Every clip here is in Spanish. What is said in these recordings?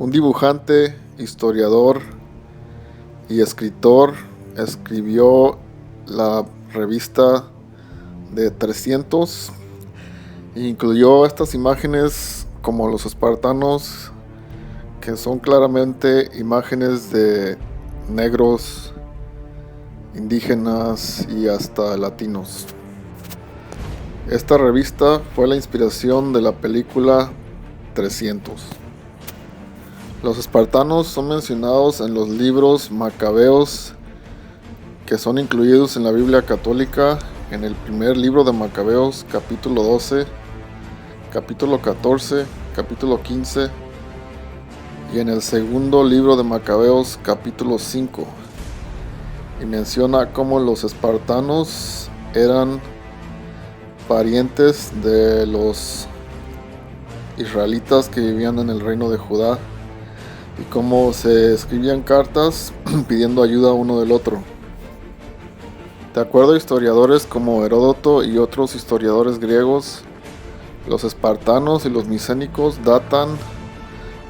Un dibujante, historiador y escritor escribió la revista de 300 e incluyó estas imágenes como los espartanos, que son claramente imágenes de negros, indígenas y hasta latinos. Esta revista fue la inspiración de la película 300. Los espartanos son mencionados en los libros macabeos, que son incluidos en la Biblia católica, en el primer libro de Macabeos, capítulo 12, capítulo 14, capítulo 15, y en el segundo libro de Macabeos, capítulo 5, y menciona cómo los espartanos eran parientes de los israelitas que vivían en el reino de Judá, y cómo se escribían cartas pidiendo ayuda uno del otro. De acuerdo a historiadores como Heródoto y otros historiadores griegos, los espartanos y los micénicos datan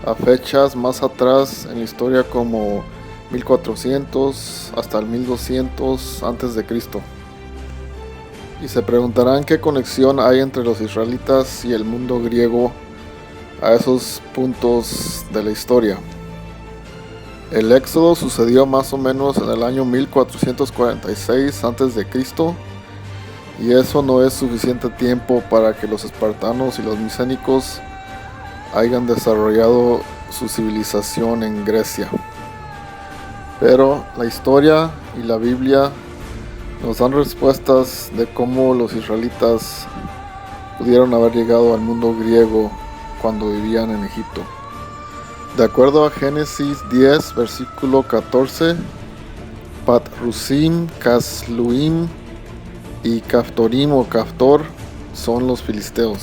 a fechas más atrás en la historia, como 1400 hasta el 1200 a.C. Y se preguntarán qué conexión hay entre los israelitas y el mundo griego a esos puntos de la historia. El éxodo sucedió más o menos en el año 1446 a.C. y eso no es suficiente tiempo para que los espartanos y los micénicos hayan desarrollado su civilización en Grecia. Pero la historia y la Biblia nos dan respuestas de cómo los israelitas pudieron haber llegado al mundo griego cuando vivían en Egipto. De acuerdo a Génesis 10, versículo 14, Patrusim, Casluim y Caftorim o Caftor son los filisteos,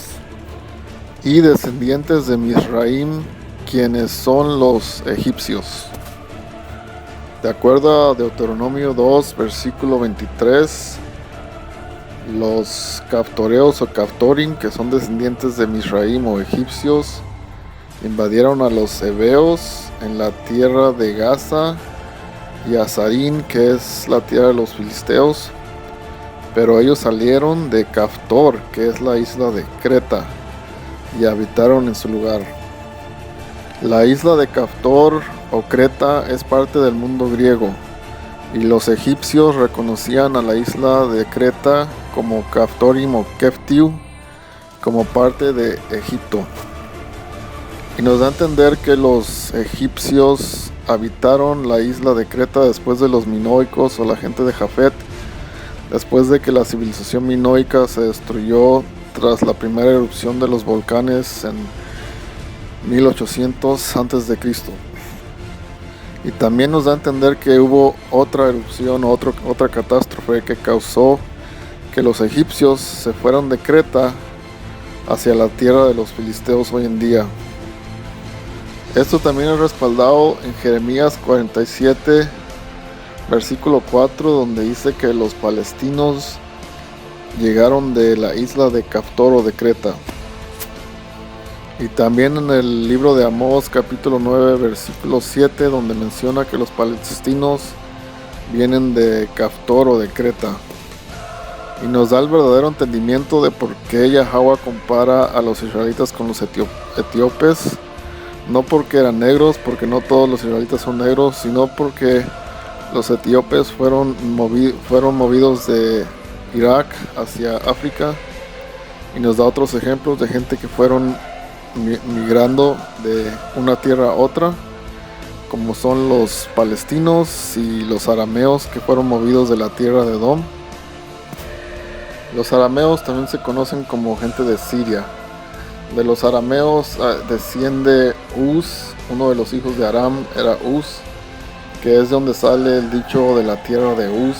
y descendientes de Misraim, quienes son los egipcios. De acuerdo a Deuteronomio 2, versículo 23, los caftoreos o caftorim, que son descendientes de Misraim o egipcios, invadieron a los heveos en la tierra de Gaza y a Sarín, que es la tierra de los filisteos, pero ellos salieron de Caftor, que es la isla de Creta, y habitaron en su lugar. La isla de Caftor o Creta es parte del mundo griego, y los egipcios reconocían a la isla de Creta como Caftorim o Keftiu, como parte de Egipto. Y nos da a entender que los egipcios habitaron la isla de Creta después de los minoicos o la gente de Jafet, después de que la civilización minoica se destruyó tras la primera erupción de los volcanes en 1800 a.C. Y también nos da a entender que hubo otra erupción o otra catástrofe que causó que los egipcios se fueron de Creta hacia la tierra de los filisteos hoy en día. Esto también es respaldado en Jeremías 47, versículo 4, donde dice que los palestinos llegaron de la isla de Caftor o de Creta. Y también en el libro de Amós, capítulo 9, versículo 7, donde menciona que los palestinos vienen de Caftor o de Creta. Y nos da el verdadero entendimiento de por qué Yahweh compara a los israelitas con los etíopes. No porque eran negros, porque no todos los israelitas son negros, sino porque los etíopes fueron movidos de Irak hacia África, y nos da otros ejemplos de gente que fueron migrando de una tierra a otra, como son los palestinos y los arameos, que fueron movidos de la tierra de Edom. Los arameos también se conocen como gente de Siria. De los arameos desciende Uz, uno de los hijos de Aram era Uz, que es de donde sale el dicho de la tierra de Uz.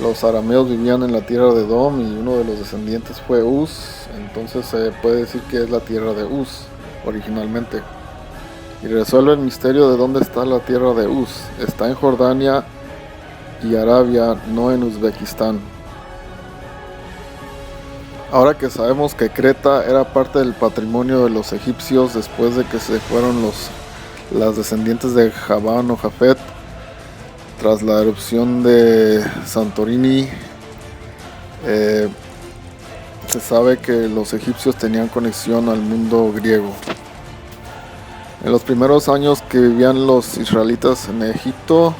Los arameos vivían en la tierra de Edom y uno de los descendientes fue Uz, entonces se puede decir que es la tierra de Uz originalmente. Y resuelve el misterio de dónde está la tierra de Uz. Está en Jordania y Arabia, no en Uzbekistán. Ahora que sabemos que Creta era parte del patrimonio de los egipcios después de que se fueron los las descendientes de Javán o Jafet, tras la erupción de Santorini. Se sabe que los egipcios tenían conexión al mundo griego. En los primeros años que vivían los israelitas en Egipto,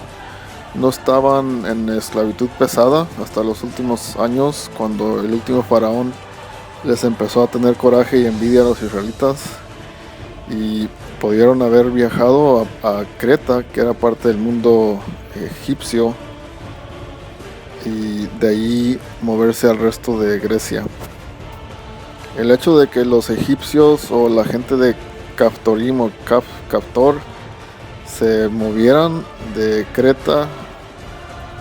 no estaban en esclavitud pesada hasta los últimos años, cuando el último faraón les empezó a tener coraje y envidia a los israelitas y pudieron haber viajado a Creta, que era parte del mundo egipcio, y de ahí moverse al resto de Grecia. El hecho de que los egipcios o la gente de Caftorim o Caftor se movieran de Creta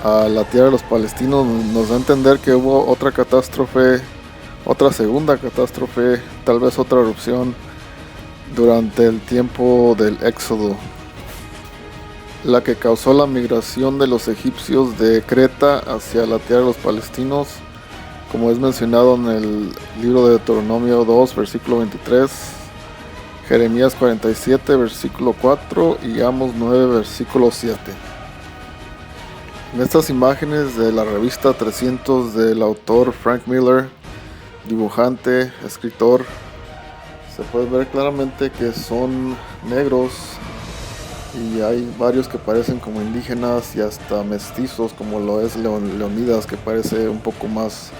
a la tierra de los palestinos nos da a entender que hubo otra catástrofe, otra segunda catástrofe, tal vez otra erupción durante el tiempo del Éxodo, la que causó la migración de los egipcios de Creta hacia la tierra de los palestinos, como es mencionado en el libro de Deuteronomio 2, versículo 23, Jeremías 47, versículo 4 y Amos 9, versículo 7. En estas imágenes de la revista 300 del autor Frank Miller, dibujante, escritor, se puede ver claramente que son negros y hay varios que parecen como indígenas y hasta mestizos, como lo es Leonidas, que parece un poco más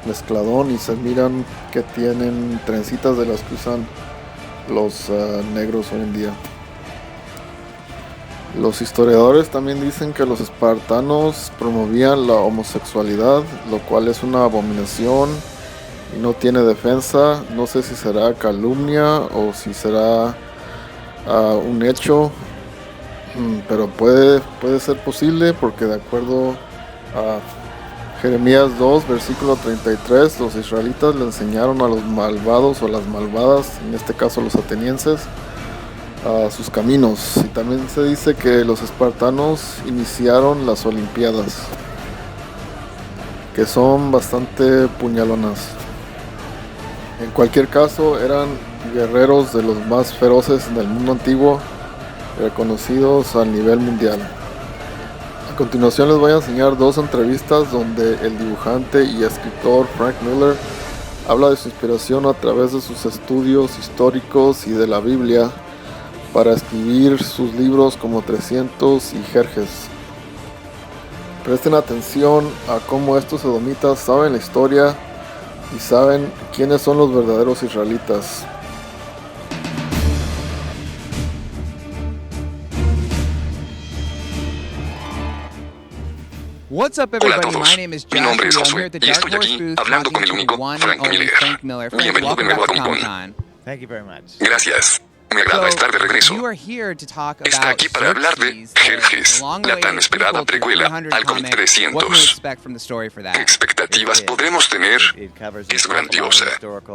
mezcladón, y se miran que tienen trencitas de las que usan los negros hoy en día. Los historiadores también dicen que los espartanos promovían la homosexualidad, lo cual es una abominación y no tiene defensa. No sé si será calumnia o si será un hecho, pero puede ser posible, porque de acuerdo a Jeremías 2, versículo 33, los israelitas le enseñaron a los malvados o las malvadas, en este caso los atenienses, a sus caminos. Y también se dice que los espartanos iniciaron las olimpiadas, que son bastante puñalonas. En cualquier caso, eran guerreros de los más feroces del mundo antiguo, reconocidos a nivel mundial. A continuación les voy a enseñar dos entrevistas donde el dibujante y escritor Frank Miller habla de su inspiración a través de sus estudios históricos y de la Biblia para escribir sus libros como 300 y Jerjes. Presten atención a cómo estos edomitas saben la historia y saben quiénes son los verdaderos israelitas. What's up, Hola a everybody? todos, My name is mi nombre es Joshua. I'm Josué here at the y Dark estoy Horse aquí booth hablando con talking el to único the one Frank and only Miller. Frank Miller. Frank, Bienvenido de welcome nuevo a back to Comic Con. Comic-Con. Thank you very much. Gracias. Me agrada estar de regreso. You are here to talk Está about aquí para hablar de Xerxes, the Jerjes, la long-awaited tan esperada sequel to the precuela 300 al cómic comic. What can we 300. expect from the story for ¿Qué that? expectativas podremos tener? Es grandiosa.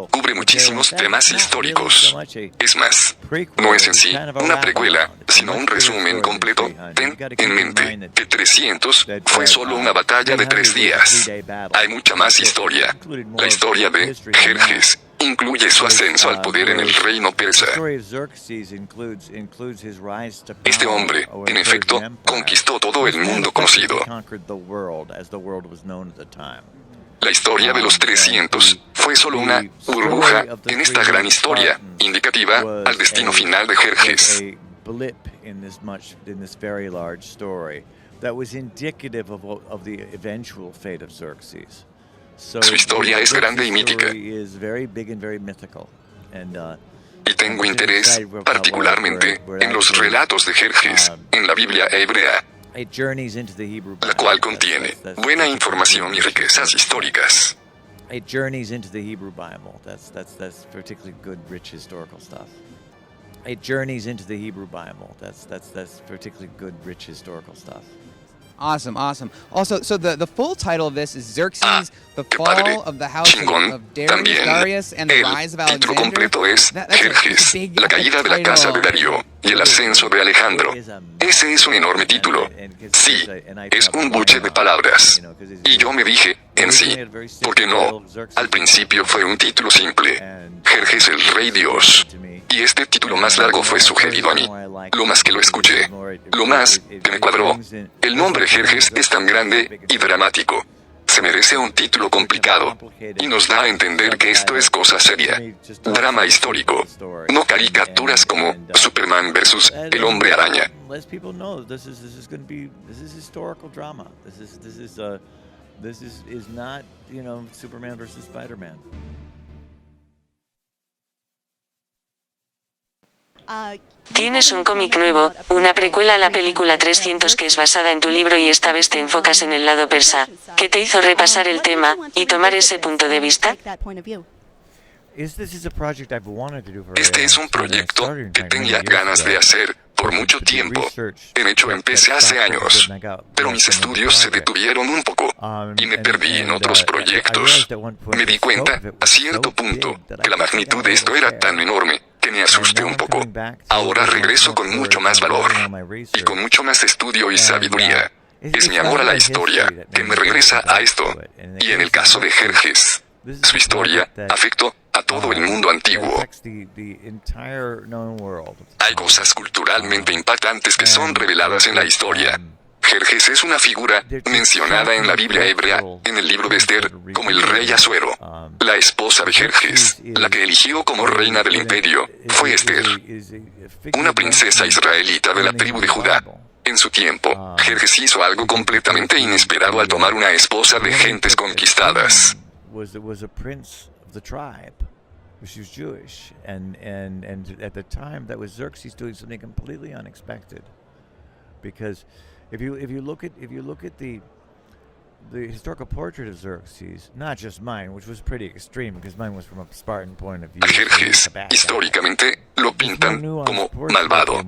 Cubre muchísimos temas históricos. Es más, no es en sí una precuela, sino un resumen completo. Ten en mente que 300 fue solo una batalla de 3 días. Hay mucha más historia. La historia de Jerjes incluye su ascenso al poder en el reino persa. Este hombre, en efecto, conquistó todo el mundo conocido. La historia de los 300 fue solo una burbuja en esta gran historia, indicativa al destino final de Jerjes. Su historia es grande y mítica. Y tengo interés, particularmente, en los relatos de Jerjes en la Biblia hebrea, la cual contiene buena información y riquezas históricas. It journeys into the Hebrew Bible. That's particularly good, rich historical stuff. It journeys into the Hebrew Bible. That's particularly good, rich historical stuff. Awesome. Also, so the full title of this is Xerxes, the qué padre. fall of the house Chingón. of Darius, También, and the rise of el título Alexander. completo es That's a Jerjes, big la caída de la casa de Darío y el ascenso de Alejandro. Ese es un enorme título. Sí, es un buche de palabras. Y yo me dije, en sí. ¿Por qué no? Al principio fue un título simple. Jerjes el Rey Dios. Y este título más largo fue sugerido a mí. Lo más que lo escuché. Lo más que me cuadró. El nombre Jerjes es tan grande y dramático. Se merece un título complicado. Y nos da a entender que esto es cosa seria. Drama histórico. No caricaturas como Superman versus el Hombre Araña. This is not, Superman versus Spider-Man. Tienes un cómic nuevo, una precuela a la película 300 que es basada en tu libro y esta vez te enfocas en el lado persa. ¿Qué te hizo repasar el tema y tomar ese punto de vista? Este es un proyecto que tenía ganas de hacer por mucho tiempo. En hecho, empecé hace años, pero mis estudios se detuvieron un poco y me perdí en otros proyectos. Me di cuenta, a cierto punto, que la magnitud de esto era tan enorme que me asusté un poco. Ahora regreso con mucho más valor y con mucho más estudio y sabiduría. Es mi amor a la historia que me regresa a esto. Y en el caso de Jerjes, su historia afectó a todo el mundo antiguo. Hay cosas culturalmente impactantes que son reveladas en la historia. Jerjes es una figura mencionada en la Biblia hebrea, en el libro de Esther, como el rey Asuero. La esposa de Jerjes, la que eligió como reina del imperio, fue Esther, una princesa israelita de la tribu de Judá. En su tiempo, Jerjes hizo algo completamente inesperado al tomar una esposa de gentes conquistadas. She was Jewish, and at the time that was Xerxes doing something completely unexpected, because if you look at the historical portrait of Xerxes, not just mine, which was pretty extreme because mine was from a Spartan point of view. A Jerjes, históricamente, lo pintan como malvado.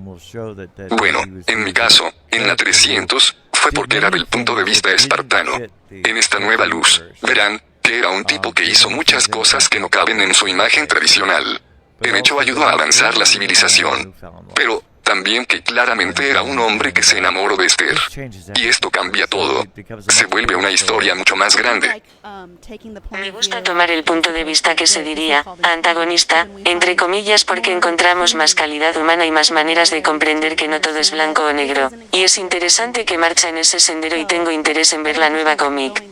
Bueno, en mi caso, en la 300, fue porque era del punto de vista espartano. En esta nueva luz, verán que era un tipo que hizo muchas cosas que no caben en su imagen tradicional. En hecho, ayudó a avanzar la civilización. Pero también que claramente era un hombre que se enamoró de Esther. Y esto cambia todo. Se vuelve una historia mucho más grande. Me gusta tomar el punto de vista que se diría antagonista, entre comillas, porque encontramos más calidad humana y más maneras de comprender que no todo es blanco o negro. Y es interesante que marcha en ese sendero y tengo interés en ver la nueva cómic.